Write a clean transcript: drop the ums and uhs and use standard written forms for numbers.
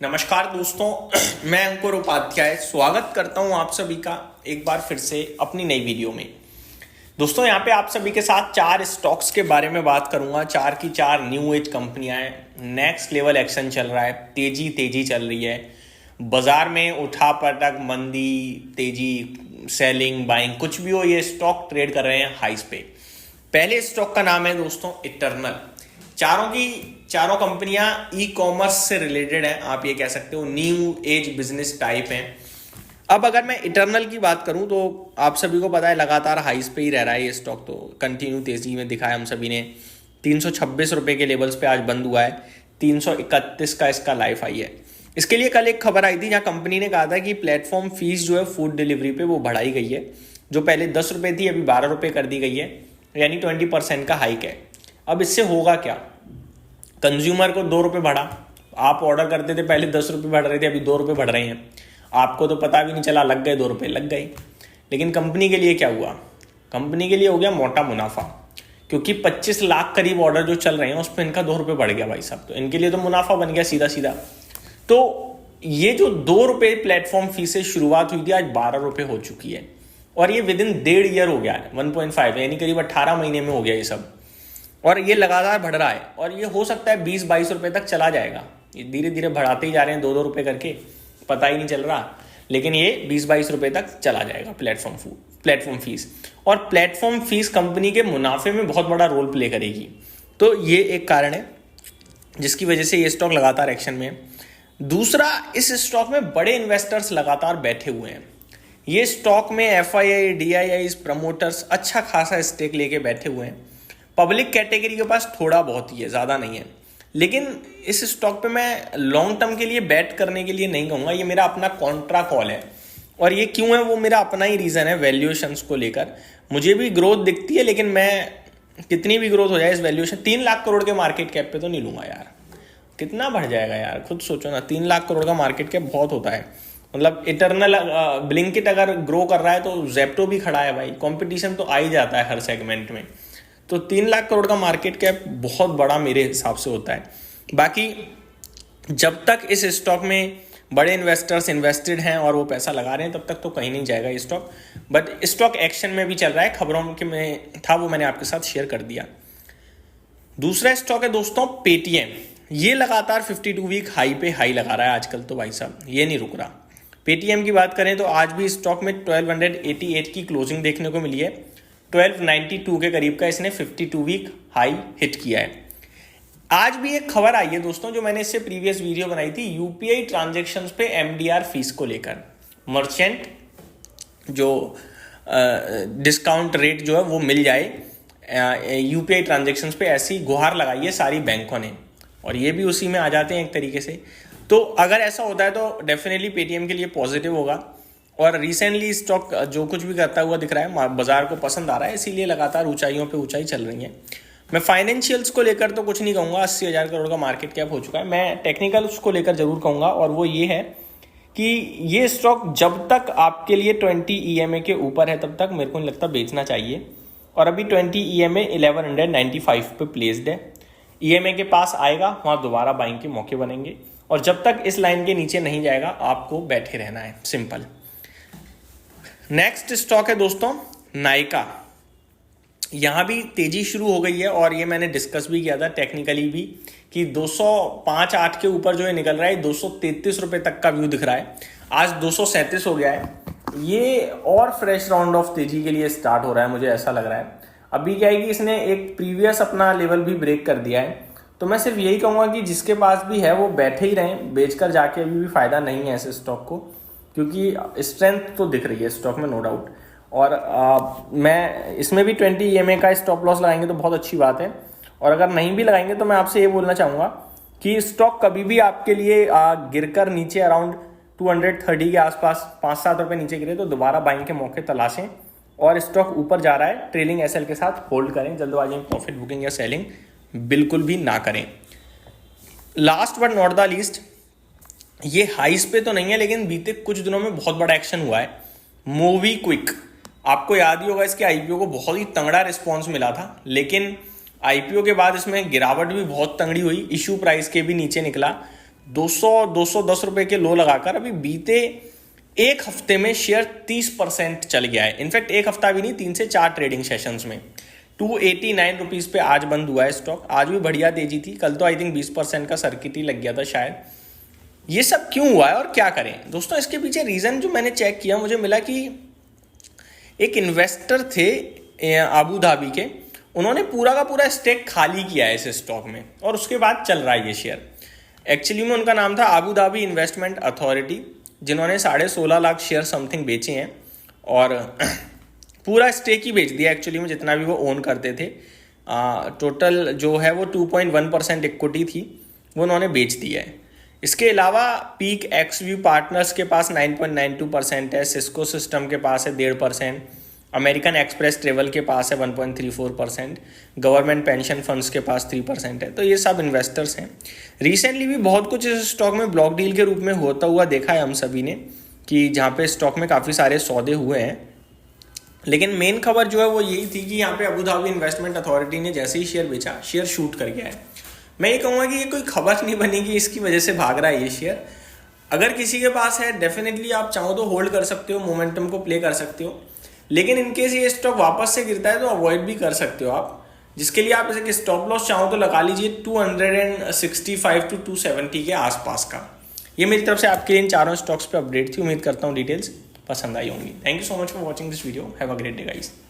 नमस्कार दोस्तों, मैं अंकुर उपाध्याय स्वागत करता हूं आप सभी का एक बार फिर से अपनी नई वीडियो में। दोस्तों यहाँ पे आप सभी के साथ 4 स्टॉक्स के बारे में बात करूंगा। 4 की 4 न्यू एज कंपनियां हैं। नेक्स्ट लेवल एक्शन चल रहा है, तेजी चल रही है बाजार में। उठा पटक, मंदी, तेजी, सेलिंग, बाइंग, कुछ भी हो, ये स्टॉक ट्रेड कर रहे हैं हाइस पे। पहले स्टॉक का नाम है दोस्तों इटर्नल। चारों कंपनियां ई कॉमर्स से रिलेटेड हैं, आप ये कह सकते हो न्यू एज बिजनेस टाइप हैं। अब अगर मैं इटर्नल की बात करूं तो आप सभी को पता है लगातार हाइस पे ही रह रहा है ये स्टॉक, तो कंटिन्यू तेजी में दिखा है हम सभी ने। 326 रुपए के लेवल्स पे आज बंद हुआ है। 331 का इसका लाइफ हाई है। इसके लिए कल एक खबर आई थी जहां कंपनी ने कहा था कि प्लेटफॉर्म फीस जो है फूड डिलीवरी पे वो बढ़ाई गई है। जो पहले 10 रुपए थी अभी 12 रुपए कर दी गई है, यानी 20% का हाइक है। अब इससे होगा क्या? कंज्यूमर को 2 रुपए बढ़ा, आप ऑर्डर करते थे पहले 10 रुपए बढ़ रहे थे, अभी 2 रुपए बढ़ रहे हैं। आपको तो पता भी नहीं चला, लग गए 2 रुपए लग गए। लेकिन कंपनी के लिए क्या हुआ? कंपनी के लिए हो गया मोटा मुनाफा, क्योंकि 25 लाख करीब ऑर्डर जो चल रहे हैं उस पर इनका 2 रुपए बढ़ गया भाई साहब, तो इनके लिए तो मुनाफा बन गया सीधा सीधा। तो ये जो 2 रुपए प्लेटफॉर्म फीस से शुरुआत हुई थी, आज 12 रुपए हो चुकी है, और ये विद इन 1.5 ईयर हो गया है। 1.5 यानी करीब 18 महीने में हो गया ये सब, और ये लगातार बढ़ रहा है। और ये हो सकता है 20-22 रुपए तक चला जाएगा। ये धीरे धीरे बढ़ाते ही जा रहे हैं, 2-2 रुपए करके, पता ही नहीं चल रहा। लेकिन ये 20-22 रुपए तक चला जाएगा प्लेटफॉर्म फीस। और प्लेटफॉर्म फीस कंपनी के मुनाफे में बहुत बड़ा रोल प्ले करेगी। तो ये एक कारण है जिसकी वजह से ये स्टॉक लगातार एक्शन में है। दूसरा, इस स्टॉक में बड़े इन्वेस्टर्स लगातार बैठे हुए हैं। ये स्टॉक में FII, DIIs, प्रमोटर्स अच्छा खासा स्टेक लेके बैठे हुए हैं। पब्लिक कैटेगरी के पास थोड़ा बहुत ही है, ज़्यादा नहीं है। लेकिन इस स्टॉक पे मैं लॉन्ग टर्म के लिए बैट करने के लिए नहीं कहूँगा, ये मेरा अपना कॉन्ट्रा कॉल है। और ये क्यों है, वो मेरा अपना ही रीज़न है। वैल्यूएशंस को लेकर मुझे भी ग्रोथ दिखती है, लेकिन मैं कितनी भी ग्रोथ हो जाए इस वैल्यूएशन, 3 लाख करोड़ के मार्केट कैप पे तो नहीं लूँगा यार। कितना बढ़ जाएगा यार, खुद सोचो ना। 3 लाख करोड़ का मार्केट कैप बहुत होता है। मतलब इटर्नल, ब्लिंकिट अगर ग्रो कर रहा है तो जेप्टो भी खड़ा है भाई। कॉम्पिटिशन तो आ ही जाता है हर सेगमेंट में। तो 3 लाख करोड़ का मार्केट कैप बहुत बड़ा मेरे हिसाब से होता है। बाकी जब तक इस स्टॉक में बड़े इन्वेस्टर्स इन्वेस्टेड हैं और वो पैसा लगा रहे हैं, तब तक तो कहीं नहीं जाएगा ये स्टॉक। बट स्टॉक एक्शन में भी चल रहा है, खबरों के में था वो मैंने आपके साथ शेयर कर दिया। दूसरा स्टॉक है दोस्तों पेटीएम। ये लगातार 52 वीक हाई पे हाई लगा रहा है आजकल तो भाई साहब, ये नहीं रुक रहा। पेटीएम की बात करें तो आज भी स्टॉक में 1288 की क्लोजिंग देखने को मिली है। 1292 के करीब का इसने 52 वीक हाई हिट किया है। आज भी एक खबर आई है दोस्तों, जो मैंने इससे प्रीवियस वीडियो बनाई थी, यूपीआई ट्रांजैक्शंस पे MDR फीस को लेकर। मर्चेंट जो डिस्काउंट रेट जो है वो मिल जाए यूपीआई ट्रांजैक्शंस पे, ऐसी गुहार लगाई है सारी बैंकों ने, और ये भी उसी में आ जाते हैं एक तरीके से। तो अगर ऐसा होता है तो डेफिनेटली पेटीएम के लिए पॉजिटिव होगा। और रिसेंटली स्टॉक जो कुछ भी करता हुआ दिख रहा है, बाजार को पसंद आ रहा है, इसीलिए लगातार ऊंचाइयों पे ऊंचाई चल रही है। मैं फाइनेंशियल्स को लेकर तो कुछ नहीं कहूँगा, 80,000 करोड़ का मार्केट कैप हो चुका है। मैं टेक्निकल्स को लेकर जरूर कहूँगा, और वो ये है कि ये स्टॉक जब तक आपके लिए 20 EMA के ऊपर है तब तक मेरे को नहीं लगता बेचना चाहिए। और अभी 20 EMA 1195 पे प्लेस्ड है। EMA के पास आएगा, वहाँ दोबारा बाइंग के मौके बनेंगे, और जब तक इस लाइन के नीचे नहीं जाएगा आपको बैठे रहना है, सिंपल। नेक्स्ट स्टॉक है दोस्तों नायका। यहां भी तेजी शुरू हो गई है, और ये मैंने डिस्कस भी किया था टेक्निकली भी कि 205.8 के ऊपर जो है निकल रहा है। 233 रुपए तक का व्यू दिख रहा है, आज 237 हो गया है। ये और फ्रेश राउंड ऑफ तेजी के लिए स्टार्ट हो रहा है, मुझे ऐसा लग रहा है। अभी क्या है कि इसने एक प्रीवियस अपना लेवल भी ब्रेक कर दिया है। तो मैं सिर्फ यही कहूंगा कि जिसके पास भी है वो बैठे ही रहें, बेचकर जाके अभी भी फायदा नहीं है ऐसे स्टॉक को, क्योंकि स्ट्रेंथ तो दिख रही है स्टॉक में, नो डाउट। और मैं इसमें भी 20 EMA का स्टॉप लॉस लगाएंगे तो बहुत अच्छी बात है। और अगर नहीं भी लगाएंगे तो मैं आपसे ये बोलना चाहूँगा कि स्टॉक कभी भी आपके लिए गिरकर नीचे अराउंड 230 के आसपास 5-7 रुपये नीचे गिरे तो दोबारा बाइंग के मौके तलाशें। और स्टॉक ऊपर जा रहा है, ट्रेलिंग SL के साथ होल्ड करें, जल्दबाजी में प्रॉफिट बुकिंग या सेलिंग बिल्कुल भी ना करें। Last but not the least, ये हाइस पे तो नहीं है लेकिन बीते कुछ दिनों में बहुत बड़ा एक्शन हुआ है। मोबीक्विक, आपको याद ही होगा इसके IPO को बहुत ही तगड़ा रिस्पॉन्स मिला था, लेकिन IPO के बाद इसमें गिरावट भी बहुत तगड़ी हुई, इशू प्राइस के भी नीचे निकला। 210 रुपए के लो लगाकर अभी बीते एक हफ्ते में शेयर 30% चल गया है। इनफैक्ट एक हफ्ता भी नहीं, 3 से 4 ट्रेडिंग सेशंस में 289 रुपीज पे आज बंद हुआ है स्टॉक। आज भी बढ़िया तेजी थी, कल तो आई थिंक 20% का सर्किट ही लग गया था शायद। ये सब क्यों हुआ है और क्या करें दोस्तों? इसके पीछे रीजन जो मैंने चेक किया, मुझे मिला कि एक इन्वेस्टर थे आबू धाबी के, उन्होंने पूरा का पूरा स्टेक खाली किया है इस स्टॉक में और उसके बाद चल रहा है ये शेयर। एक्चुअली में उनका नाम था आबू धाबी इन्वेस्टमेंट अथॉरिटी, जिन्होंने 16.5 लाख शेयर समथिंग बेचे हैं और पूरा स्टेक ही बेच दिया एक्चुअली में, जितना भी वो ओन करते थे। टोटल जो है वो 2.1% इक्विटी थी, वो उन्होंने बेच दिया है। इसके अलावा पीक एक्सव्यू पार्टनर्स के पास 9.92% है, सिस्को सिस्टम के पास है 1.5%, अमेरिकन एक्सप्रेस ट्रेवल के पास है 1.34%, गवर्नमेंट पेंशन फंड्स के पास 3% है। तो ये सब इन्वेस्टर्स हैं। रिसेंटली भी बहुत कुछ इस स्टॉक में ब्लॉक डील के रूप में होता हुआ देखा है हम सभी ने, कि जहाँ पे स्टॉक में काफ़ी सारे सौदे हुए हैं। लेकिन मेन खबर जो है वो यही थी कि यहाँ पे अबू धाबी इन्वेस्टमेंट अथॉरिटी ने जैसे ही शेयर बेचा, शेयर शूट कर गया है। मैं ये कहूँगा कि ये कोई खबर नहीं बनी कि इसकी वजह से भाग रहा है ये शेयर। अगर किसी के पास है, डेफिनेटली आप चाहो तो होल्ड कर सकते हो, मोमेंटम को प्ले कर सकते हो। लेकिन इनकेस ये स्टॉक वापस से गिरता है तो अवॉइड भी कर सकते हो आप, जिसके लिए आप इसे स्टॉप लॉस चाहो तो लगा लीजिए 265 to 270 के आसपास का। ये मेरी तरफ से आपके इन चारों स्टॉक्स पे अपडेट थी। उम्मीद करता हूँ डिटेल्स पसंद आई होंगी। Thank you so much for watching this video. Have a great day guys.